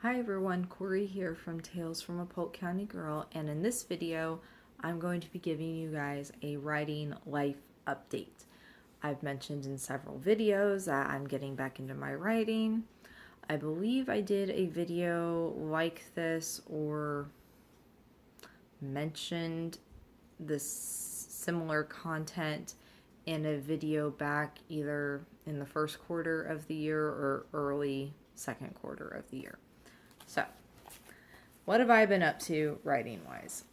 Hi everyone, Corey here from Tales from a Polk County Girl, and in this video I'm going to be giving you guys a writing life update. I've mentioned in several videos that I'm getting back into my writing. I believe I did a video like this or mentioned this similar content in a video back either in the first quarter of the year or early second quarter of the year. So, what have I been up to writing-wise?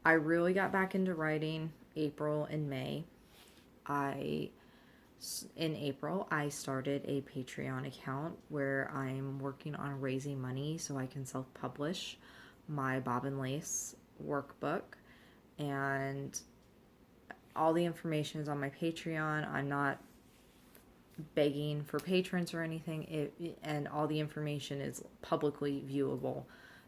I really got back into writing April and May. In April, I started a Patreon account where I'm working on raising money so I can self-publish my Bob and Lace workbook. And all the information is on my Patreon. I'm not begging for patrons or anything, and all the information is publicly viewable.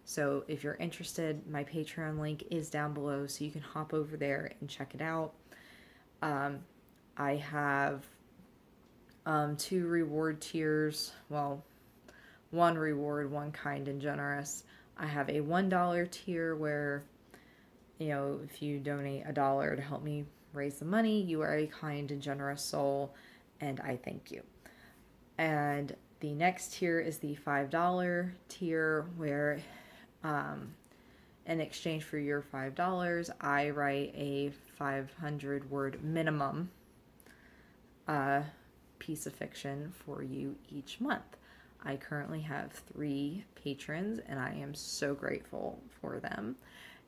So if you're interested, my Patreon link is down below, so you can hop over there and check it out. I have 2 reward tiers. Well, 1 reward, 1 kind and generous. I have a $1 tier where, if you donate $1 to help me raise the money, you are a kind and generous soul, and I thank you. And the next tier is the $5 tier where in exchange for your $5, I write a 500 word minimum piece of fiction for you each month. I currently have 3 patrons and I am so grateful for them.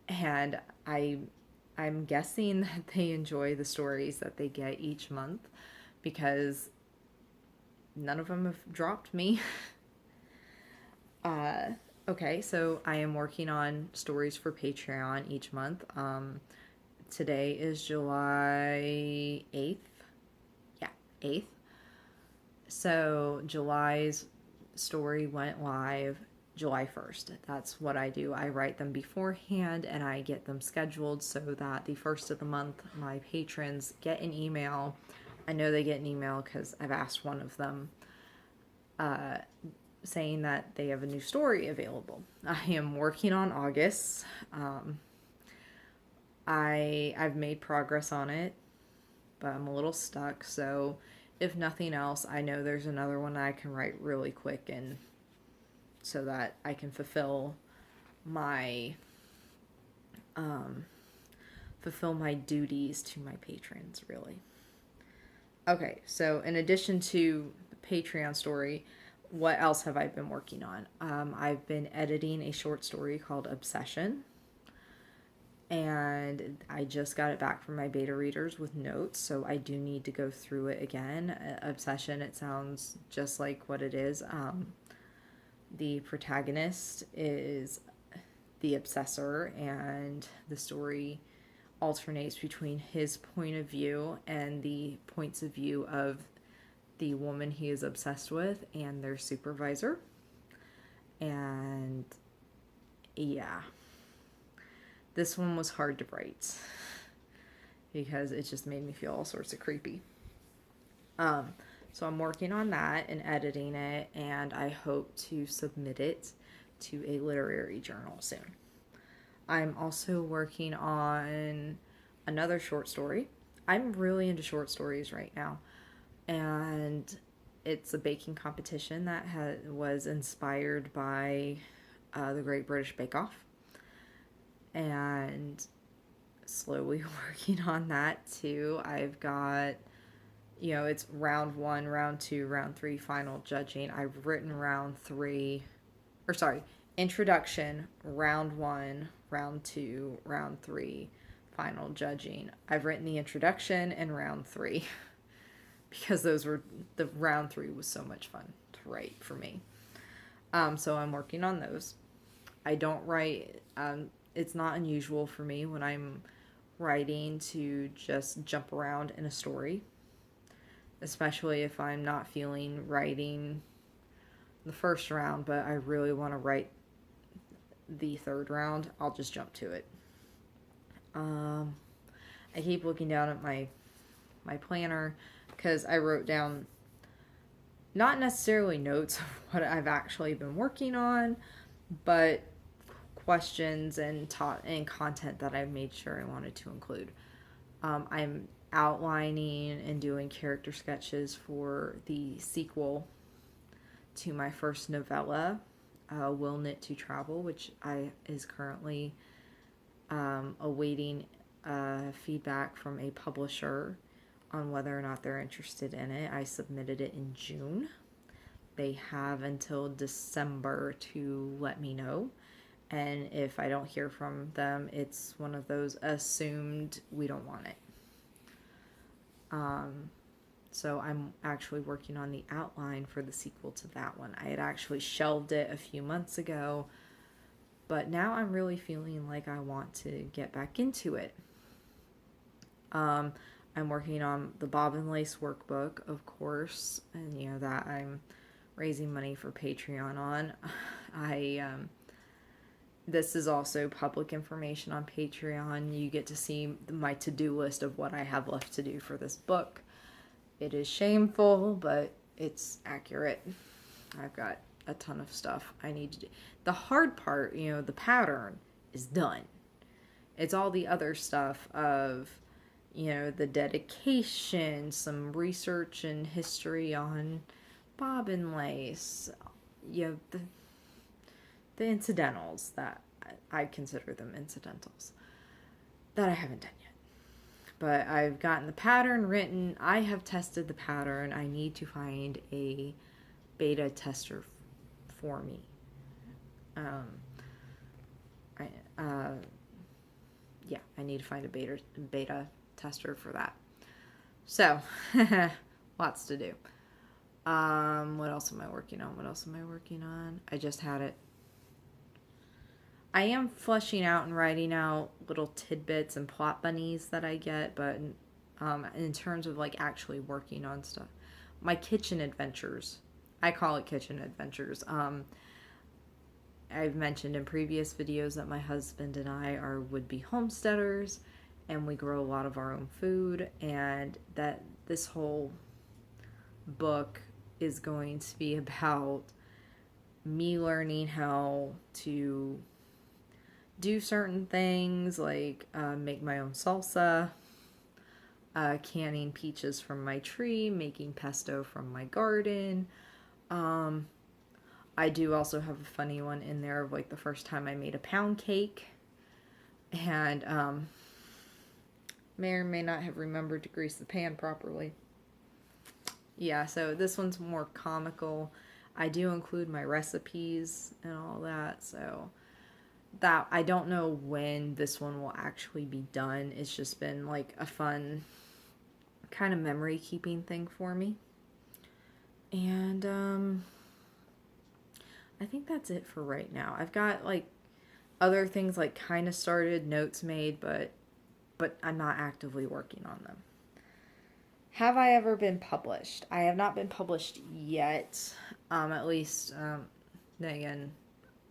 And I'm guessing that they enjoy the stories that they get each month, because none of them have dropped me. Okay, so I am working on stories for Patreon each month. Today is July 8th. Yeah, 8th. So July's story went live July 1st. That's what I do. I write them beforehand and I get them scheduled so that the first of the month my patrons get an email. I know they get an email because I've asked one of them, saying that they have a new story available. I am working on August. I've made progress on it, but I'm a little stuck. So if nothing else, I know there's another one I can write really quick, and so that I can fulfill my duties to my patrons, really. Okay, so in addition to the Patreon story, what else have I been working on? I've been editing a short story called Obsession, and I just got it back from my beta readers with notes, so I do need to go through it again. Obsession, it sounds just like what it is. The protagonist is the obsessor, and the story alternates between his point of view and the points of view of the woman he is obsessed with and their supervisor. And yeah, this one was hard to write because it just made me feel all sorts of creepy. So I'm working on that and editing it, and I hope to submit it to a literary journal soon. I'm also working on another short story. I'm really into short stories right now, and it's a baking competition that was inspired by the Great British Bake Off, and slowly working on that too. I've got, it's round 1, round 2, round 3, final judging. I've written introduction, round 1, round 2, round 3, final judging. I've written the introduction and round 3 because the round 3 was so much fun to write for me. So I'm working on those. I don't write, it's not unusual for me when I'm writing to just jump around in a story, especially if I'm not feeling writing the first round, but I really want to write the 3rd round. I'll just jump to it. I keep looking down at my planner because I wrote down not necessarily notes of what I've actually been working on, but questions and content that I made sure I wanted to include. I'm outlining and doing character sketches for the sequel to my first novella, Will Knit to Travel, which is currently awaiting feedback from a publisher on whether or not they're interested in it. I submitted it in June. They have until December to let me know. And if I don't hear from them, it's one of those assumed we don't want it. So I'm actually working on the outline for the sequel to that one. I had actually shelved it a few months ago, but now I'm really feeling like I want to get back into it. I'm working on the Bobbin Lace workbook, of course, and you know that I'm raising money for Patreon on. This is also public information on Patreon. You get to see my to-do list of what I have left to do for this book. It is shameful, but it's accurate. I've got a ton of stuff I need to do. The hard part, you know, the pattern is done. It's all the other stuff of, you know, the dedication, some research and history on bobbin lace, you know, the incidentals that I consider them incidentals that I haven't done yet. But I've gotten the pattern written. I have tested the pattern. I need to find a beta tester for me. I need to find a beta tester for that. So, lots to do. What else am I working on? I just had it. I am fleshing out and writing out little tidbits and plot bunnies that I get, but in terms of like actually working on stuff, my kitchen adventures, I call it kitchen adventures. I've mentioned in previous videos that my husband and I are would-be homesteaders, and we grow a lot of our own food, and that this whole book is going to be about me learning how to do certain things, like make my own salsa, canning peaches from my tree, making pesto from my garden. I do also have a funny one in there of like the first time I made a pound cake, and may or may not have remembered to grease the pan properly. Yeah, so this one's more comical. I do include my recipes and all that, so that I don't know when this one will actually be done. It's just been like a fun kind of memory keeping thing for me. And I think that's it for right now. I've got like other things like kind of started, notes made, but I'm not actively working on them. Have I ever been published? I have not been published yet. At least, then again,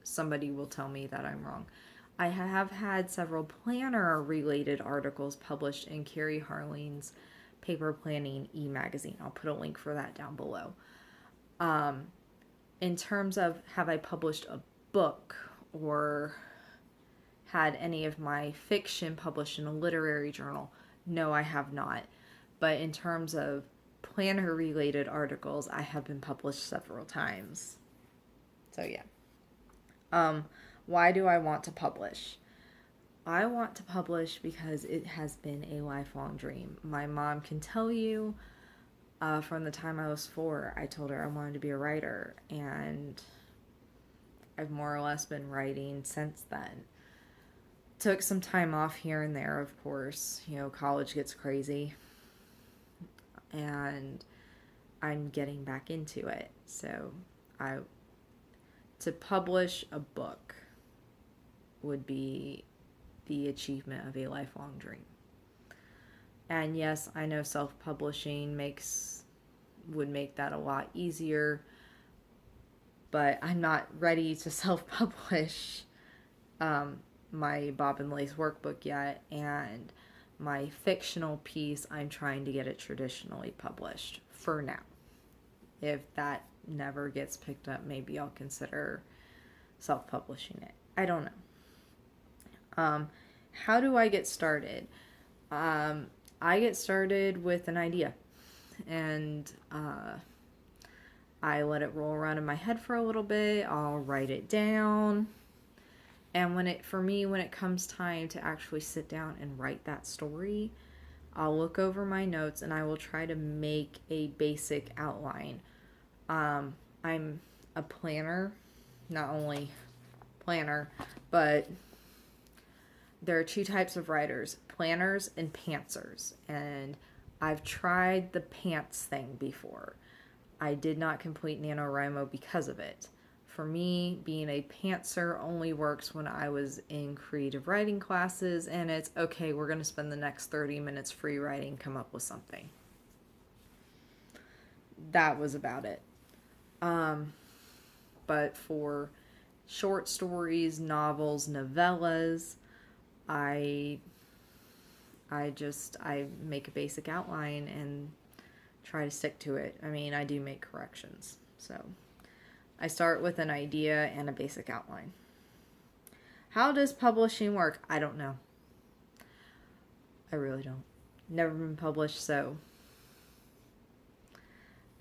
somebody will tell me that I'm wrong. I have had several planner-related articles published in Carrie Harling's Paper Planning e-magazine. I'll put a link for that down below. In terms of have I published a book or had any of my fiction published in a literary journal, no, I have not. But in terms of planner-related articles, I have been published several times. So yeah. Why do I want to publish? I want to publish because it has been a lifelong dream. My mom can tell you, from the time I was 4, I told her I wanted to be a writer, and I've more or less been writing since then. Took some time off here and there, of course. You know, college gets crazy, and I'm getting back into it. So to publish a book would be the achievement of a lifelong dream. And yes, I know self-publishing would make that a lot easier, but I'm not ready to self-publish my Bobbin Lace workbook yet, and my fictional piece, I'm trying to get it traditionally published for now. If that never gets picked up, maybe I'll consider self-publishing it. I don't know. How do I get started? I get started with an idea, and I let it roll around in my head for a little bit. I'll write it down. And when it comes time to actually sit down and write that story, I'll look over my notes and I will try to make a basic outline. I'm a planner, not only planner, but there are two types of writers, planners and pantsers. And I've tried the pants thing before. I did not complete NaNoWriMo because of it. For me, being a pantser only works when I was in creative writing classes, and it's okay, we're going to spend the next 30 minutes free writing, come up with something. That was about it. But for short stories, novels, novellas, I make a basic outline and try to stick to it. I mean, I do make corrections. So I start with an idea and a basic outline. How does publishing work? I don't know. I really don't. Never been published, so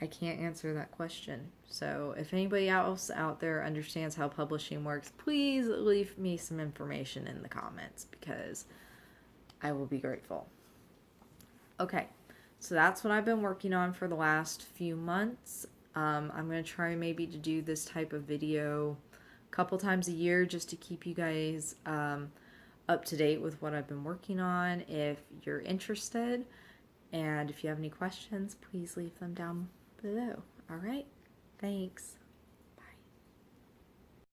I can't answer that question. So if anybody else out there understands how publishing works, please leave me some information in the comments because I will be grateful. Okay, so that's what I've been working on for the last few months. I'm going to try maybe to do this type of video a couple times a year just to keep you guys up to date with what I've been working on if you're interested. And if you have any questions, please leave them down below. All right, thanks.